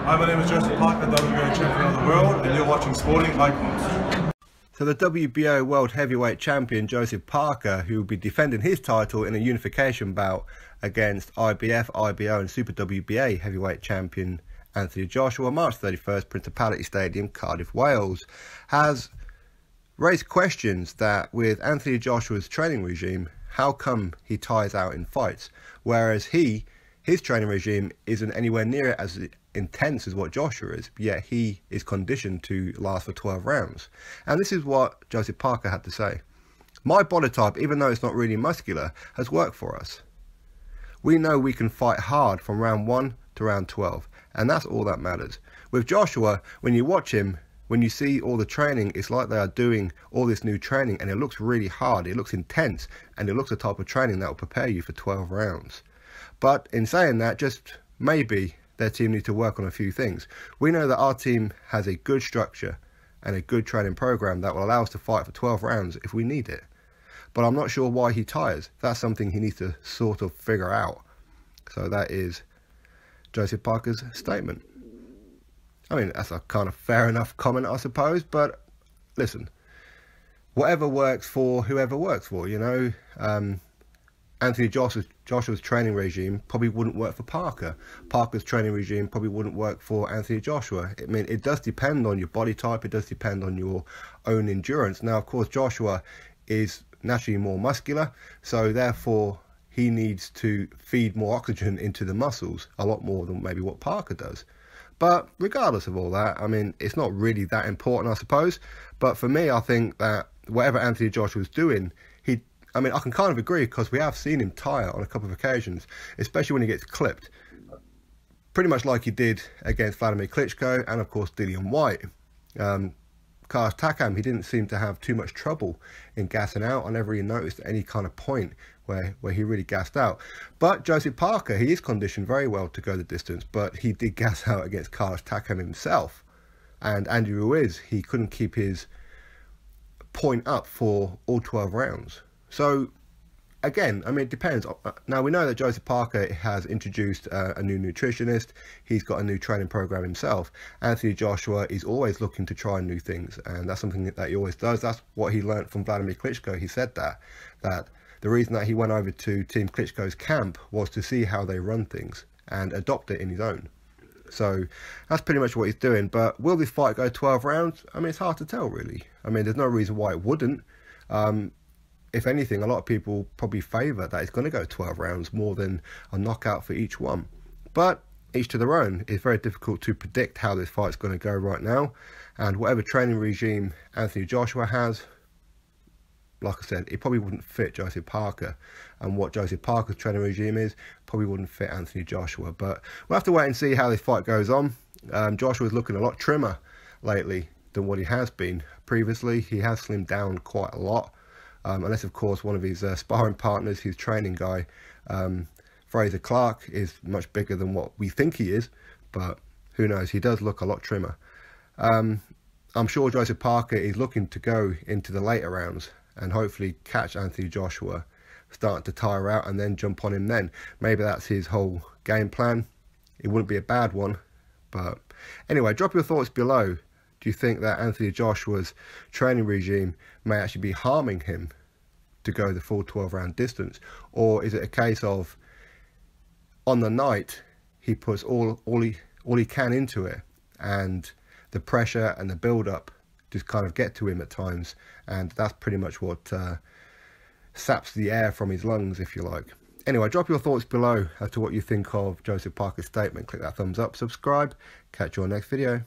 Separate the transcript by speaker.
Speaker 1: Hi, my name is Joseph Parker, WBO champion of the world, and you're watching Sporting Icons.
Speaker 2: So the WBO World Heavyweight Champion Joseph Parker, who will be defending his title in a unification bout against IBF, IBO and Super WBA Heavyweight Champion Anthony Joshua, March 31st, Principality Stadium, Cardiff, Wales, has raised questions that with Anthony Joshua's training regime, how come he tires out in fights, whereas his training regime isn't anywhere near as intense as what Joshua is, yet he is conditioned to last for 12 rounds. And this is what Joseph Parker had to say. My body type, even though it's not really muscular, has worked for us. We know we can fight hard from round 1 to round 12, and that's all that matters. With Joshua, when you watch him, when you see all the training, it's like they are doing all this new training, and it looks really hard, it looks intense, and it looks the type of training that will prepare you for 12 rounds. But in saying that, just maybe their team needs to work on a few things. We know that our team has a good structure and a good training program that will allow us to fight for 12 rounds if we need it. But I'm not sure why he tires. That's something he needs to sort of figure out. So that is Joseph Parker's statement. I mean, that's a kind of fair enough comment, I suppose, but listen, whatever works for whoever works for, you know. Anthony Joshua's training regime probably wouldn't work for Parker. Parker's training regime probably wouldn't work for Anthony Joshua. I mean, it does depend on your body type. It does depend on your own endurance. Now, of course, Joshua is naturally more muscular, so therefore he needs to feed more oxygen into the muscles, a lot more than maybe what Parker does. But regardless of all that, I mean, it's not really that important, I suppose. But for me, I think that whatever Anthony Joshua's doing, I mean, I can kind of agree, because we have seen him tire on a couple of occasions, especially when he gets clipped. Pretty much like he did against Vladimir Klitschko and, of course, Dillian White. Carlos Takam, he didn't seem to have too much trouble in gassing out. I never really noticed any kind of point where he really gassed out. But Joseph Parker, he is conditioned very well to go the distance, but he did gas out against Carlos Takam himself. And Andy Ruiz, he couldn't keep his point up for all 12 rounds. So, again, I mean, it depends. Now, we know that Joseph Parker has introduced a new nutritionist. He's got a new training program himself. Anthony Joshua is always looking to try new things, and that's something that he always does. That's what he learned from Vladimir Klitschko. He said that the reason that he went over to Team Klitschko's camp was to see how they run things and adopt it in his own. So that's pretty much what he's doing. But will this fight go 12 rounds? I mean, it's hard to tell, really. I mean, there's no reason why it wouldn't. If anything, a lot of people probably favour that it's going to go 12 rounds more than a knockout for each one. But each to their own. It's very difficult to predict how this fight's going to go right now. And whatever training regime Anthony Joshua has, like I said, it probably wouldn't fit Joseph Parker. And what Joseph Parker's training regime is, probably wouldn't fit Anthony Joshua. But we'll have to wait and see how this fight goes on. Joshua's looking a lot trimmer lately than what he has been previously. He has slimmed down quite a lot. Unless, of course, one of his sparring partners, his training guy, Fraser Clark, is much bigger than what we think he is. But who knows? He does look a lot trimmer. I'm sure Joseph Parker is looking to go into the later rounds and hopefully catch Anthony Joshua starting to tire out and then jump on him then. Maybe that's his whole game plan. It wouldn't be a bad one. But anyway, drop your thoughts below. Do you think that Anthony Joshua's training regime may actually be harming him to go the full 12-round distance? Or is it a case of, on the night, he puts all he can into it, and the pressure and the build-up just kind of get to him at times, and that's pretty much what saps the air from his lungs, if you like. Anyway, drop your thoughts below as to what you think of Joseph Parker's statement. Click that thumbs up, subscribe, catch you on next video.